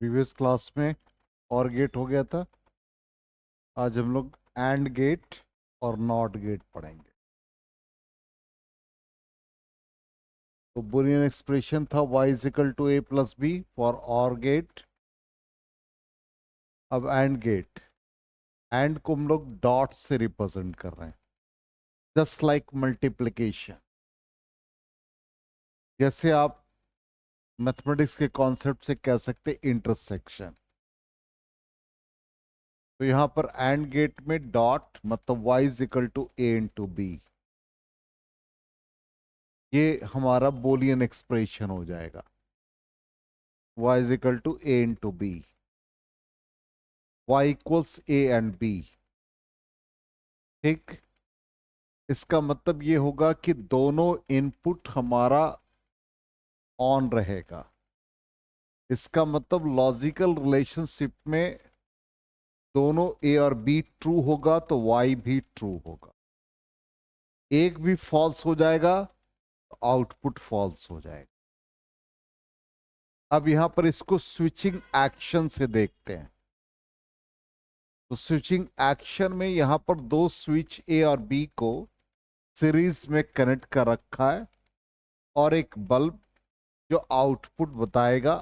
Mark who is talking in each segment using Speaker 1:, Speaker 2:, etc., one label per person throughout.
Speaker 1: Previous class में और gate हो गया था। आज हम लोग एंड गेट और नॉट गेट पढ़ेंगे। तो बुलियन एक्सप्रेशन था y is equal to a plus B for OR gate. अब एंड गेट, एंड को हम लोग डॉट से रिप्रेजेंट कर रहे हैं, जस्ट लाइक मल्टीप्लिकेशन। जैसे आप मैथमेटिक्स के कॉन्सेप्ट से कह सकते इंटरसेक्शन। तो यहां पर एंड गेट में डॉट मतलब y is equal to a into B, ये हमारा बुलियन एक्सप्रेशन हो जाएगा। y is equal to a into B, y equals a AND b। ठीक, इसका मतलब ये होगा कि दोनों इनपुट हमारा ऑन रहेगा। इसका मतलब लॉजिकल रिलेशनशिप में दोनों a और b ट्रू होगा तो y भी ट्रू होगा। एक भी फॉल्स हो जाएगा तो आउटपुट फॉल्स हो जाएगा। अब यहां पर इसको स्विचिंग एक्शन से देखते हैं। तो स्विचिंग एक्शन में यहां पर दो स्विच a और b को सीरीज में कनेक्ट कर रखा है और एक बल्ब जो आउटपुट बताएगा,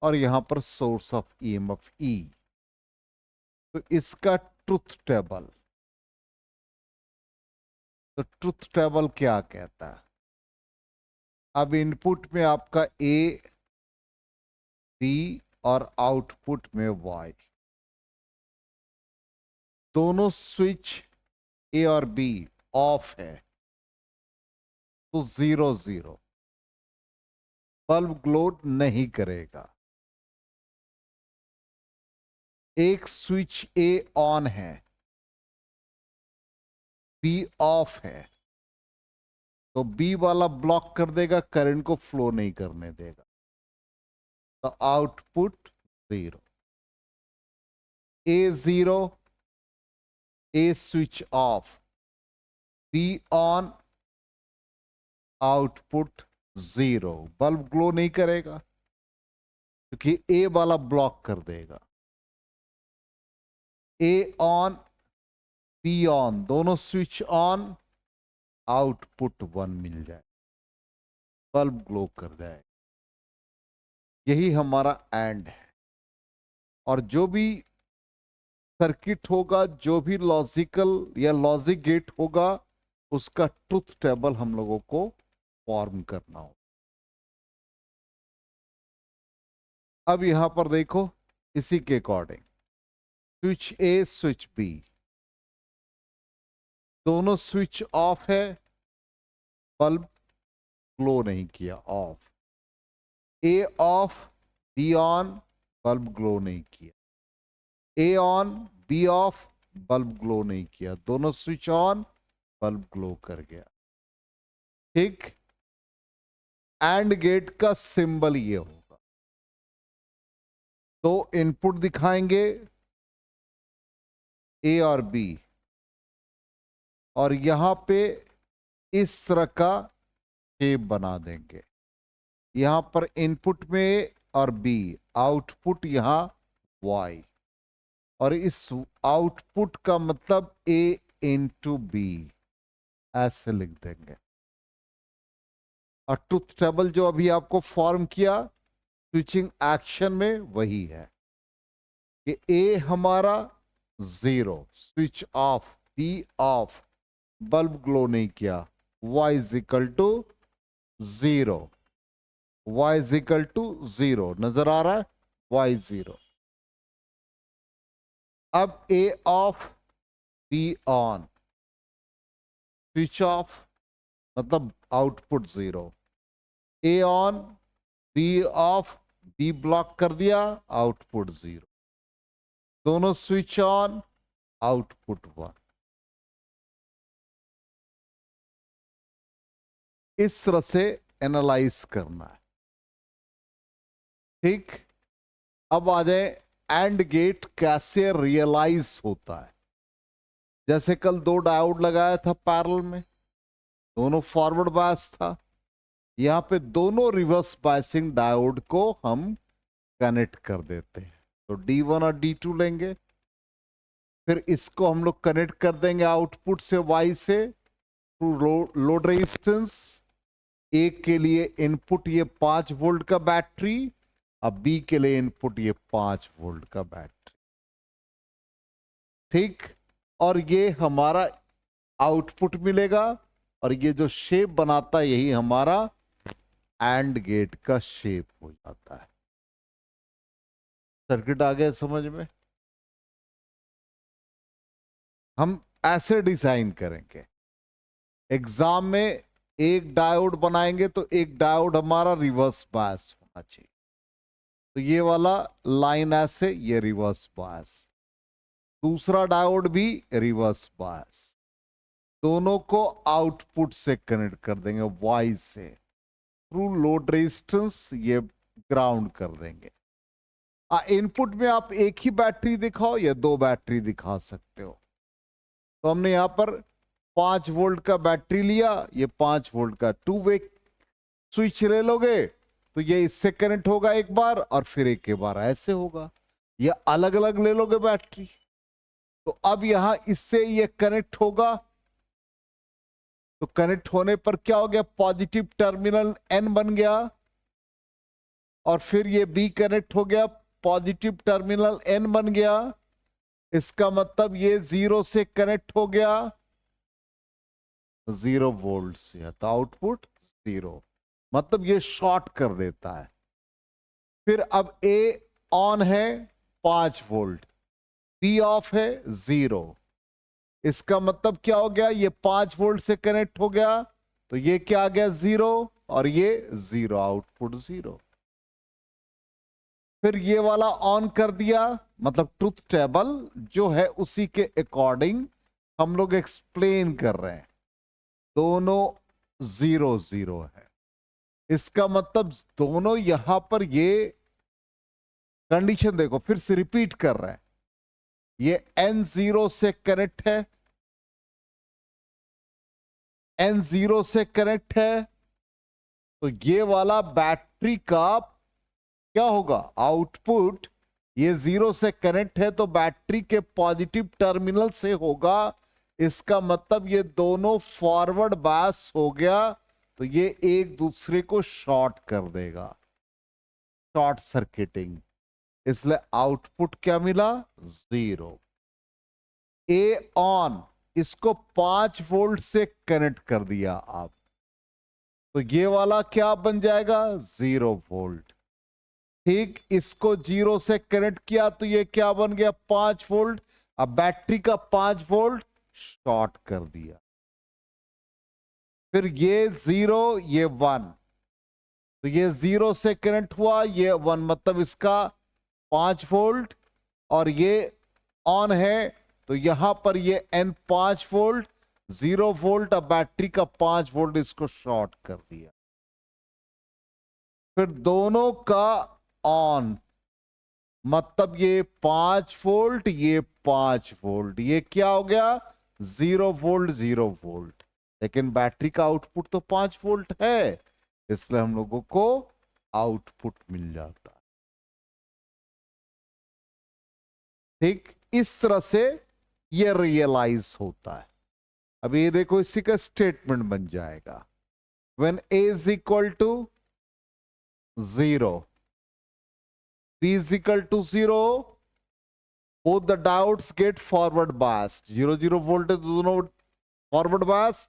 Speaker 1: और यहां पर सोर्स ऑफ ईएमएफ ई। तो इसका ट्रुथ टेबल, तो ट्रुथ टेबल क्या कहता है? अब इनपुट में आपका ए बी और आउटपुट में वाई, दोनों स्विच ए और बी ऑफ है तो 0 0, बल्ब ग्लो नहीं करेगा। एक स्विच ए ऑन है, बी ऑफ है, तो बी वाला ब्लॉक कर देगा, करंट को फ्लो नहीं करने देगा, तो output 0। A 0, A switch off, B on, output 0। Bulb glow नहीं करेगा क्योंकि ए वाला ब्लॉक कर देगा। ए ऑन बी ऑन, दोनों स्विच ऑन, आउटपुट 1 मिल जाए, बल्ब ग्लो कर जाए। यही हमारा एंड है। और जो भी सर्किट होगा, जो भी लॉजिकल या लॉजिक गेट होगा, उसका ट्रुथ टेबल हम लोगों को फॉर्म करना हो। अब यहां पर देखो, इसी के according switch A switch B, दोनों स्विच ऑफ है, बल्ब ग्लो नहीं किया, off. A off B on, bulb glow नहीं किया। A on B off, bulb glow नहीं किया। दोनों स्विच ऑन, बल्ब ग्लो कर गया। ठीक, एंड गेट का सिंबल ये होगा। तो इनपुट दिखाएंगे ए और बी, और यहां पे इस तरह का शेप बना देंगे। यहां पर इनपुट में और बी, आउटपुट यहां वाई, और इस आउटपुट का मतलब ए इंटू बी, ऐसे लिख देंगे। और ट्रुथ टेबल जो अभी आपको फॉर्म किया स्विचिंग एक्शन में, वही है कि ए हमारा 0, switch off, B off, bulb glow नहीं किया, y is equal to 0, y is equal to 0, नजर आ रहा है, y 0। अब a off b on, switch off मतलब output 0, a on b off, b block कर दिया, आउटपुट 0। दोनों स्विच ऑन, आउटपुट 1। इस तरह से एनालाइज करना है। ठीक, अब आ जाए एंड गेट कैसे रियलाइज होता है। जैसे कल दो डायोड लगाया था पैरेलल में, दोनों फॉरवर्ड बायस था। यहां पे दोनों रिवर्स बायसिंग डायोड को हम कनेक्ट कर देते हैं। तो D1 और D2 लेंगे, फिर इसको हम लोग कनेक्ट कर देंगे आउटपुट से Y से थ्रू लोड रेजिस्टेंस। एक के लिए इनपुट ये 5 वोल्ट का बैटरी, अब बी के लिए इनपुट ये 5 वोल्ट का बैटरी। ठीक, और ये हमारा आउटपुट मिलेगा, और ये जो शेप बनाता है यही हमारा एंड गेट का शेप हो जाता है। सर्किट आ गया समझ में? हम ऐसे डिजाइन करेंगे, एग्जाम में एक डायोड बनाएंगे तो एक डायोड हमारा रिवर्स बायस होना चाहिए। तो ये वाला लाइन ऐसे, ये रिवर्स बायस, दूसरा डायोड भी रिवर्स बायस, दोनों को आउटपुट से कनेक्ट कर देंगे वाई से थ्रू लोड रेजिस्टेंस, ये ग्राउंड कर देंगे। इनपुट में आप एक ही बैटरी दिखाओ या 2 बैटरी दिखा सकते हो। तो हमने यहां पर 5 वोल्ट का बैटरी लिया, ये 5 वोल्ट का 2 वे स्विच ले लोगे तो ये इससे कनेक्ट होगा एक बार, और फिर एक के बार ऐसे होगा। ये अलग अलग ले लोगे बैटरी, तो अब यहां इससे ये कनेक्ट होगा, तो कनेक्ट होने पर क्या हो गया, पॉजिटिव टर्मिनल N बन गया, और फिर ये B कनेक्ट हो गया, पॉजिटिव टर्मिनल N बन गया। इसका मतलब ये 0 से कनेक्ट हो गया 0 वोल्ट से, तो आउटपुट 0, मतलब ये शॉर्ट कर देता है। फिर अब A ऑन है 5 वोल्ट, B ऑफ है 0, इसका मतलब क्या हो गया, ये 5 वोल्ट से कनेक्ट हो गया, तो ये क्या आ गया 0, और ये 0, आउटपुट 0। फिर ये वाला ऑन कर दिया, मतलब ट्रुथ टेबल जो है उसी के अकॉर्डिंग हम लोग एक्सप्लेन कर रहे हैं, दोनों 0 0 है। इसका मतलब दोनों यहां पर ये कंडीशन देखो, फिर से रिपीट कर रहे हैं, ये N0 से कनेक्ट है, N0 से कनेक्ट है, तो ये वाला बैटरी का क्या होगा, आउटपुट ये 0 से कनेक्ट है तो बैटरी के पॉजिटिव टर्मिनल से होगा। इसका मतलब ये दोनों फॉरवर्ड बायस हो गया, तो ये एक दूसरे को शॉर्ट कर देगा, शॉर्ट सर्किटिंग, इसलिए आउटपुट क्या मिला 0। ए ऑन, इसको 5 वोल्ट से कनेक्ट कर दिया आप, तो ये वाला क्या बन जाएगा 0 वोल्ट। ठीक, इसको 0 से कनेक्ट किया तो ये क्या बन गया 5 वोल्ट। अब बैटरी का 5 वोल्ट शॉर्ट कर दिया, फिर ये 0 ये 1, तो ये 0 से कनेक्ट हुआ, ये 1, मतलब इसका 5 वोल्ट, और ये ऑन है तो यहां पर ये N 5 वोल्ट 0 वोल्ट, अब बैटरी का 5 वोल्ट इसको शॉर्ट कर दिया, फिर दोनों का ऑन, मतलब ये 5 वोल्ट ये 5 वोल्ट, ये क्या हो गया 0 वोल्ट 0 वोल्ट, लेकिन बैटरी का आउटपुट तो 5 वोल्ट है, इसलिए हम लोगों को आउटपुट मिल जाता है। ठीक, इस तरह से ये रियलाइज होता है। अब ये देखो, इसी का स्टेटमेंट बन जाएगा, when A is equal to 0, B is equal to 0, both the diodes get forward biased, 0 0 volt है तो दोनों forward bias,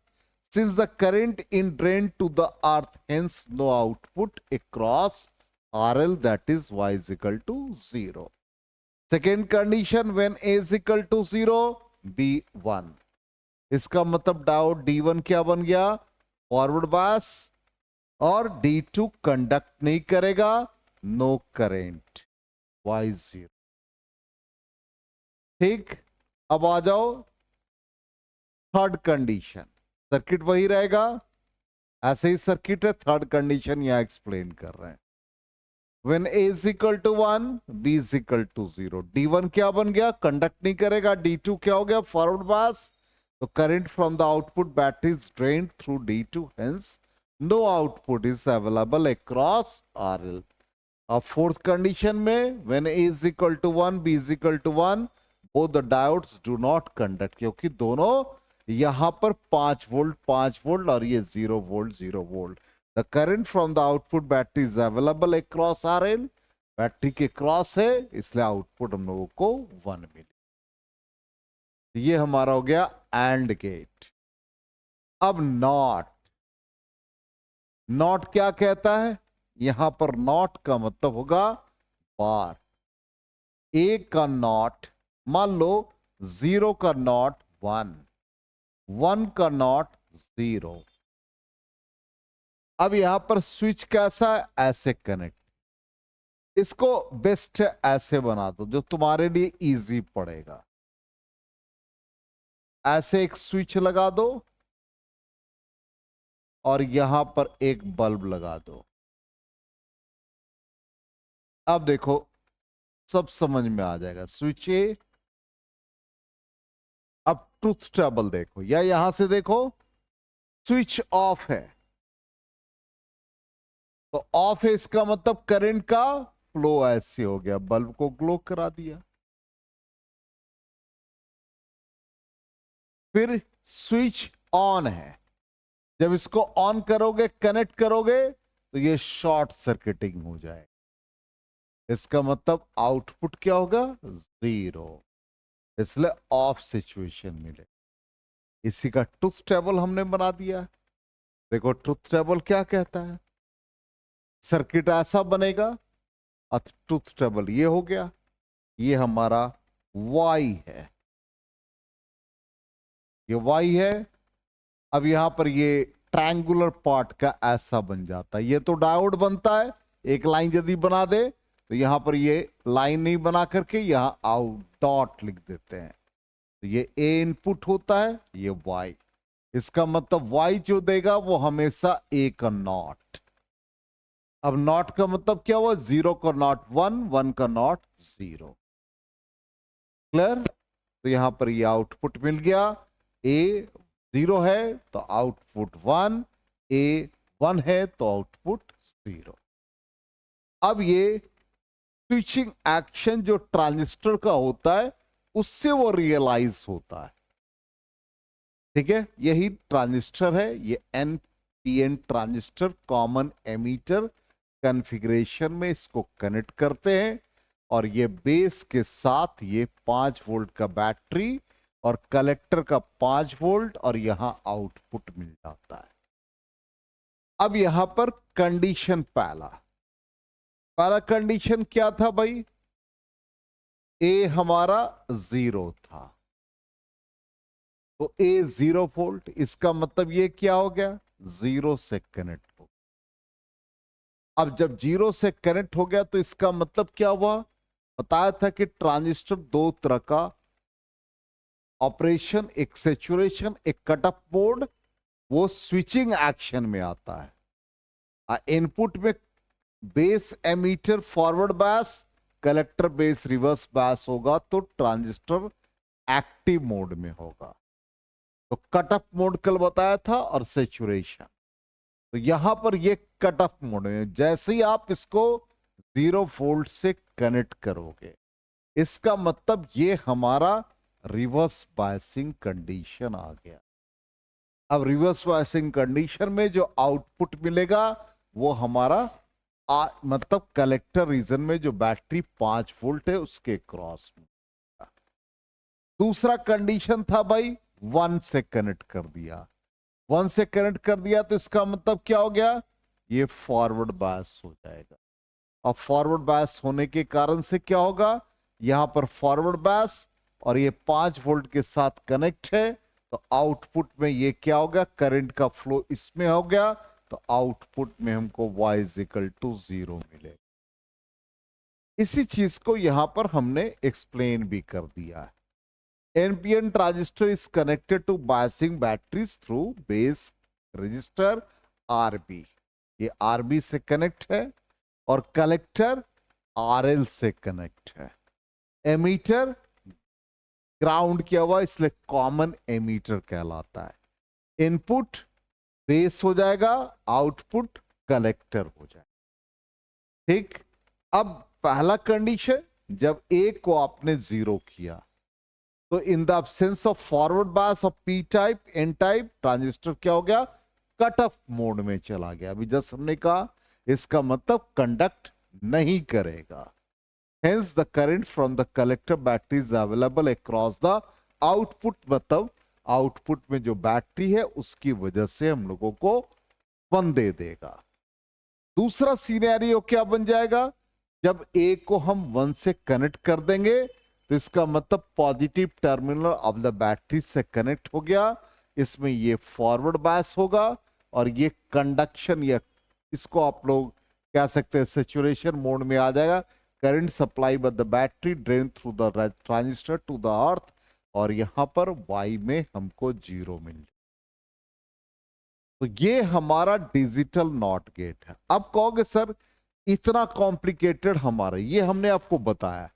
Speaker 1: since the current in drain to the earth, hence no output across RL, that is Y is equal to 0. Second condition, when A is equal to 0, B 1, इसका मतलब diode D1 क्या बन गया forward बायस, और D2 conduct नहीं करेगा, no current, Y 0। ठीक, अब आ जाओ थर्ड कंडीशन, सर्किट वही रहेगा, ऐसे ही सर्किट है, थर्ड कंडीशन यहां एक्सप्लेन कर रहे हैं। When A is equal to 1, B is equal to 0, D1 क्या बन गया कंडक्ट नहीं करेगा, D2 क्या हो गया फॉरवर्ड बायस, तो current from the output battery is drained through D2, hence no output is available across RL। अब फोर्थ कंडीशन में when A is equal to 1 B is equal to 1 both the diodes do not conduct, क्योंकि दोनों यहां पर 5 volt और ये 0 volt. The current from the output battery is available across RL, battery के cross है इसलिए आउटपुट हम लोगों को 1 मिले। ये हमारा हो गया एंड गेट। अब नॉट क्या कहता है, यहां पर नॉट का मतलब होगा बार। ए का नॉट, मान लो 0 का नॉट 1, 1 का नॉट 0। अब यहां पर स्विच कैसा है, ऐसे कनेक्ट। इसको बेस्ट है ऐसे बना दो जो तुम्हारे लिए इजी पड़ेगा। ऐसे एक स्विच लगा दो और यहां पर एक बल्ब लगा दो। अब देखो सब समझ में आ जाएगा। स्विच ए, अब ट्रुथ टेबल देखो या यहां से देखो, स्विच ऑफ है तो ऑफ है इसका मतलब करंट का फ्लो ऐसे हो गया, बल्ब को ग्लो करा दिया। फिर स्विच ऑन है, जब इसको ऑन करोगे कनेक्ट करोगे तो ये शॉर्ट सर्किटिंग हो जाए, इसका मतलब आउटपुट क्या होगा 0, इसलिए ऑफ सिचुएशन मिले। इसी का ट्रुथ टेबल हमने बना दिया। देखो ट्रुथ टेबल क्या कहता है, सर्किट ऐसा बनेगा और ट्रुथ टेबल ये हो गया, ये हमारा Y है, ये Y है। अब यहां पर ये ट्रायंगुलर पार्ट का ऐसा बन जाता है, ये तो डायोड बनता है, एक लाइन यदि बना दे तो यहां पर ये लाइन नहीं बना करके यहां आउट डॉट लिख देते हैं, तो ये A इनपुट होता है, ये Y। इसका मतलब Y जो देगा वो हमेशा A का नॉट। अब नॉट का मतलब क्या हुआ, 0 का नॉट 1, 1 का नॉट 0। क्लियर? तो यहां पर ये आउटपुट मिल गया, A 0 है तो आउटपुट 1, A 1 है तो आउटपुट 0। अब ये स्विचिंग एक्शन जो ट्रांजिस्टर का होता है उससे वो रियलाइज होता है। ठीक है, यही ट्रांजिस्टर है, ये NPN transistor common ammeter configuration में इसको कनेक्ट करते हैं और ये बेस के साथ ये 5 वोल्ट का बैटरी और कलेक्टर का 5 वोल्ट और यहां आउटपुट मिल जाता है। अब यहां पर कंडीशन पहला कंडीशन क्या था भाई, ए हमारा 0 था तो ए 0 वोल्ट, इसका मतलब ये क्या हो गया 0 से कनेक्ट हो। अब जब 0 से कनेक्ट हो गया तो इसका मतलब क्या हुआ, बताया था कि ट्रांजिस्टर दो तरह का ऑपरेशन, एक सैचुरेशन एक कट ऑफ मोड, वो स्विचिंग एक्शन में आता है। इनपुट में base emitter forward bias, collector base reverse bias होगा तो ट्रांजिस्टर एक्टिव मोड में होगा। तो कट ऑफ मोड कल बताया था और सैचुरेशन, तो यहां पर ये कट ऑफ मोड में जैसे ही आप इसको 0 वोल्ट से कनेक्ट करोगे इसका मतलब ये हमारा रिवर्स बायसिंग कंडीशन आ गया। अब रिवर्स बायसिंग कंडीशन में जो आउटपुट मिलेगा वो हमारा मतलब कलेक्टर रीजन में जो बैटरी 5 वोल्ट है उसके क्रॉस में। दूसरा कंडीशन था भाई 1 से कनेक्ट कर दिया, 1 से कनेक्ट कर दिया तो इसका मतलब क्या हो गया, ये फॉरवर्ड बायस हो जाएगा। और फॉरवर्ड बायस होने के कारण से क्या होगा, यहां पर फॉरवर्ड बायस और ये 5 वोल्ट के साथ कनेक्ट है तो आउटपुट में ये क्या होगा, करंट का फ्लो इसमें हो गया तो आउटपुट में हमको Y इज इक्वल टू 0 मिले। इसी चीज को यहां पर हमने एक्सप्लेन भी कर दिया है। NPN transistor is connected to biasing batteries through base resistor RB, ये RB से कनेक्ट है और कलेक्टर RL से कनेक्ट है। एमीटर ग्राउंड किया हुआ इसलिए कॉमन एमीटर कहलाता है। इनपुट बेस हो जाएगा, आउटपुट कलेक्टर हो जाएगा। ठीक, अब पहला कंडीशन, जब ए को आपने 0 किया तो in the absence of forward bias of P type N type transistor क्या हो गया, कट ऑफ मोड में चला गया। अभी जस्ट हमने कहा इसका मतलब कंडक्ट नहीं करेगा। Hence the current from the collector battery is available across the output, मतलब आउटपुट में जो बैटरी है उसकी वजह से हम लोगों को 1 दे देगा। दूसरा सिनेरियो क्या बन जाएगा, जब ए को हम 1 से कनेक्ट कर देंगे तो इसका मतलब positive terminal of the battery से कनेक्ट हो गया, इसमें ये फॉरवर्ड बायस होगा और ये कंडक्शन, या इसको आप लोग कह सकते हैं सैचुरेशन मोड में आ जाएगा। Current supply by the battery drain through the transistor to the earth, और यहां पर Y में हमको 0 मिल जाए। तो ये हमारा डिजिटल नॉट गेट है। अब कहोगे सर इतना कॉम्प्लिकेटेड हमारा, ये हमने आपको बताया,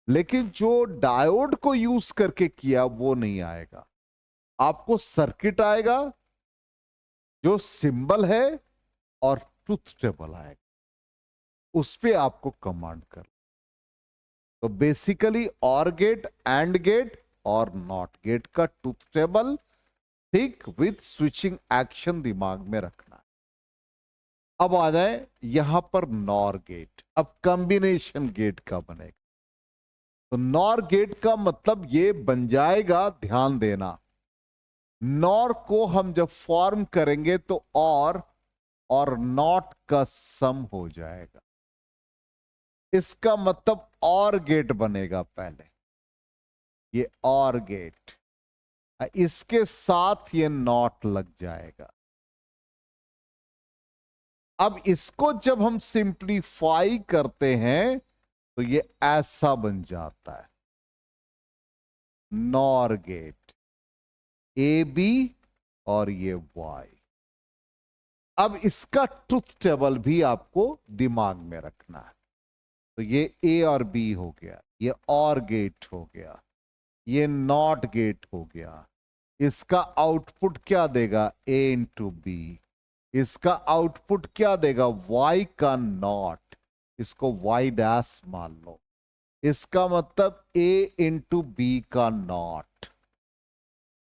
Speaker 1: लेकिन जो डायोड को यूज करके किया वो नहीं आएगा। आपको सर्किट आएगा जो सिंबल है और ट्रुथ टेबल आएगा, उस पे आपको कमांड कर। तो basically OR gate, AND gate और नॉट गेट का ट्रुथ टेबल ठीक विथ स्विचिंग एक्शन दिमाग में रखना है। अब आ जाए यहां पर नॉर गेट। अब कॉम्बिनेशन गेट का बनेगा। तो नॉर गेट का मतलब ये बन जाएगा, ध्यान देना, नॉर को हम जब फॉर्म करेंगे तो और नॉट का सम हो जाएगा। इसका मतलब और गेट बनेगा पहले, ये और गेट, इसके साथ ये नॉट लग जाएगा। अब इसको जब हम सिंप्लीफाई करते हैं तो ये ऐसा बन जाता है, नॉर गेट ए बी और ये वाई। अब इसका ट्रुथ टेबल भी आपको दिमाग में रखना है। तो ये ए और बी हो गया, ये और गेट हो गया, ये नॉट गेट हो गया। इसका आउटपुट क्या देगा, ए इंटू बी। इसका आउटपुट क्या देगा, वाई का नॉट, इसको वाई डैश मान लो। इसका मतलब ए इंटू बी का नॉट।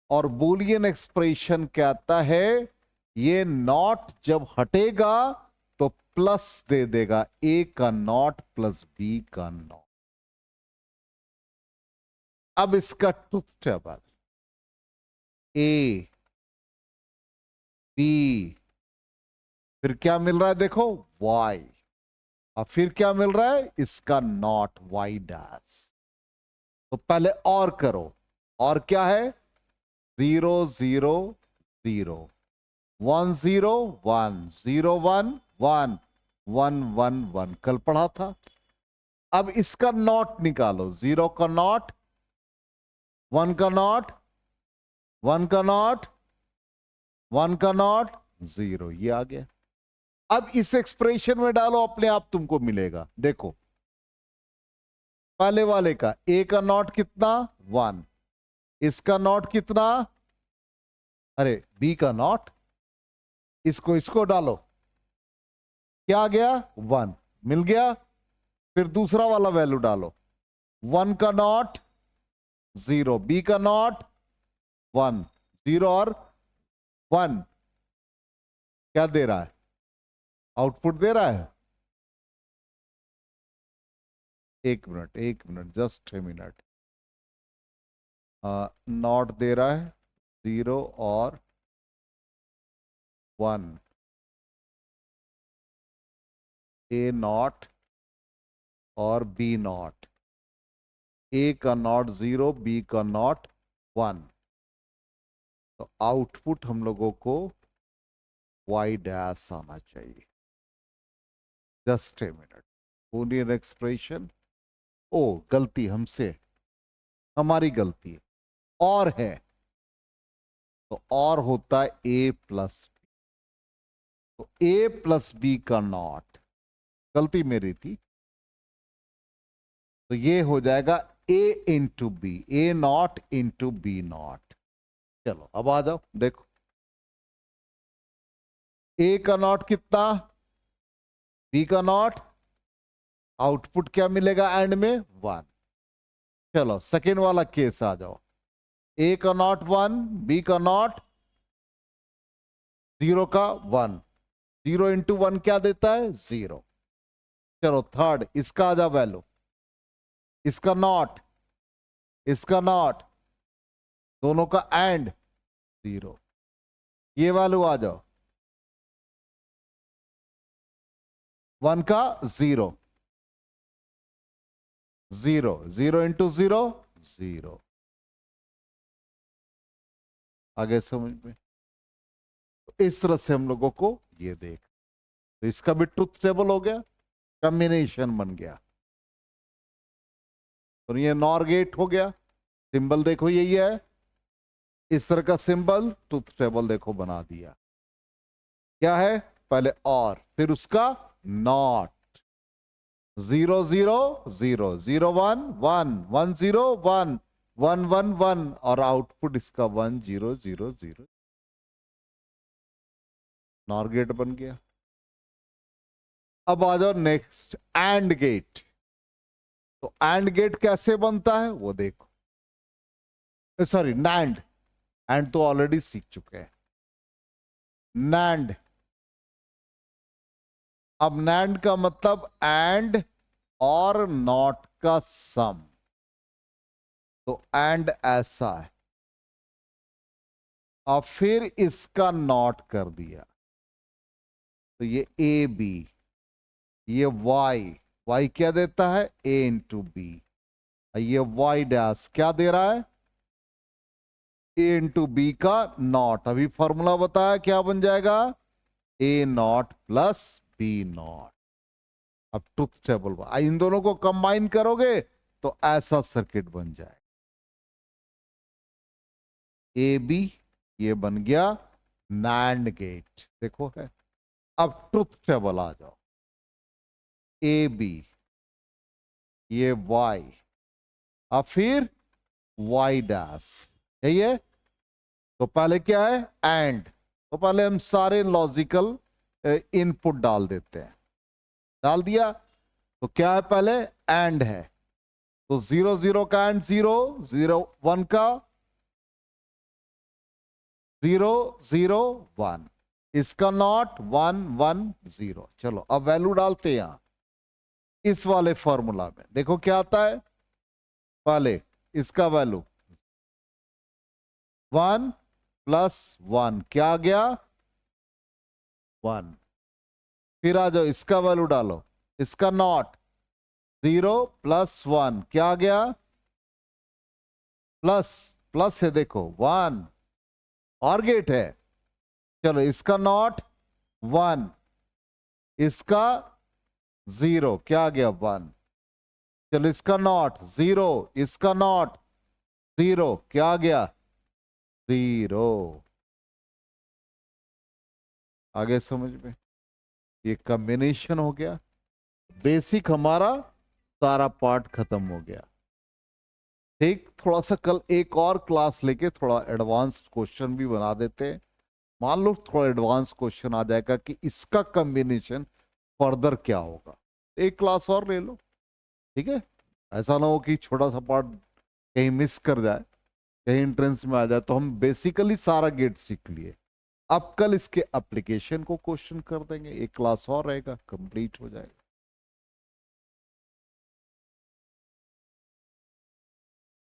Speaker 1: और बूलियन एक्सप्रेशन कहता है ये नॉट जब हटेगा तो प्लस दे देगा, ए का नॉट प्लस बी का नॉट। अब इसका ट्रुथ टेबल, ए बी, फिर क्या मिल रहा है देखो, वाई, और फिर क्या मिल रहा है, इसका नॉट वाई डैश। तो पहले और करो, और क्या है, 0 0 0 1 0 1 0 1 1 1 1 1 कल पढ़ा था। अब इसका नॉट निकालो, 0 का नॉट, 1 का नॉट, 1 का नॉट, 1 का नॉट, 0, ये आ गया। अब इस एक्सप्रेशन में डालो, अपने आप तुमको मिलेगा। देखो पहले वाले का ए का नॉट कितना, 1, इसका नॉट कितना, अरे बी का नॉट, इसको डालो, क्या आ गया, 1 मिल गया। फिर दूसरा वाला वैल्यू डालो, 1 का नॉट 0, बी का नॉट 1, 0 और 1 क्या दे रहा है, आउटपुट दे रहा है। एक minute just a minute, not they रहा है 0 और 1, ए नॉट और बी नॉट, ए का नॉट 0, बी का नॉट 1। तो आउटपुट हम लोगों को वाई डैश आना चाहिए। Just a minute, Boolean expression, ओ गलती हमसे, हमारी गलती, और है तो और होता है ए प्लस बी। तो ए प्लस बी का नॉट, गलती मेरी थी, तो ये हो जाएगा A into B, A not into B not. चलो अब आ जाओ, देखो ए का नॉट कितना, बी का नॉट आउटपुट क्या मिलेगा एंड में 1। चलो सेकेंड वाला केस आ जाओ, ए का नॉट 1, बी का नॉट 0 का 1, 0 इंटू 1 क्या देता है 0। चलो थर्ड, इसका आ जाओ वैल्यू, इसका नॉट, इसका नॉट, दोनों का एंड 0। ये वैल्यू आ जाओ 1 का 0, 0, 0 इंटू 0 0। आगे समझ में? तो इस तरह से हम लोगों को ये देख, तो इसका भी ट्रुथ टेबल हो गया, कॉम्बिनेशन बन गया। तो ये नॉर गेट हो गया, सिंबल देखो यही है, इस तरह का सिंबल, ट्रुथ टेबल देखो बना दिया। क्या है, पहले और, फिर उसका नॉट, 0 0 0 0 1 1 1 0 1 1 1 1 और आउटपुट इसका 1 0 0 0। नॉर गेट बन गया। अब आ जाओ नेक्स्ट, एंड गेट। तो एंड गेट कैसे बनता है वो देखो, सॉरी नैंड, एंड तो ऑलरेडी सीख चुके हैं। नैंड, अब नैंड का मतलब एंड और नॉट का सम, तो एंड ऐसा है, और फिर इसका नॉट कर दिया, तो ये ए बी, ये वाई, वाई क्या देता है ए इंटू बी, ये वाई डैश क्या दे रहा है ए इंटू बी का नॉट। अभी फॉर्मूला बताया क्या बन जाएगा, ए नॉट प्लस बी नॉट। अब ट्रुथ टेबल, इन दोनों को कंबाइन करोगे तो ऐसा सर्किट बन जाए, ए बी, ये बन गया नैंड गेट, देखो है। अब ट्रुथ टेबल आ जाओ, ए बी, ये वाई, अब फिर वाई डैश, यही है। तो पहले क्या है एंड, तो पहले हम सारे लॉजिकल इनपुट डाल देते हैं, डाल दिया, तो क्या है पहले एंड है, तो 0 0 का एंड 0 0 1 का 0 0 1, इसका नॉट 1 1 0। चलो अब वैल्यू डालते हैं यहां इस वाले फॉर्मूला में, देखो क्या आता है, पहले इसका वैल्यू 1 प्लस 1 क्या आ गया 1, फिर आ जाओ इसका वैल्यू डालो, इसका नॉट 0 प्लस 1 क्या आ गया प्लस, प्लस है देखो 1, और गेट है। चलो इसका नॉट 1, इसका 0 क्या आ गया 1, चलो इसका नॉट 0, इसका नॉट 0 क्या आ गया 0। आगे समझ में, ये कॉम्बिनेशन हो गया, बेसिक हमारा सारा पार्ट खत्म हो गया। ठीक, थोड़ा सा कल एक और क्लास लेके थोड़ा एडवांस क्वेश्चन भी बना देते हैं, मान लो थोड़ा एडवांस क्वेश्चन आ जाएगा कि इसका कॉम्बिनेशन फर्दर क्या होगा, एक क्लास और ले लो, ठीक है। ऐसा ना हो कि छोटा सा पार्ट कहीं मिस कर जाए, कहीं एंट्रेंस में आ जाए। तो हम बेसिकली सारा गेट सीख लिए, अब कल इसके एप्लीकेशन को क्वेश्चन कर देंगे, एक क्लास और रहेगा, कंप्लीट हो जाएगा।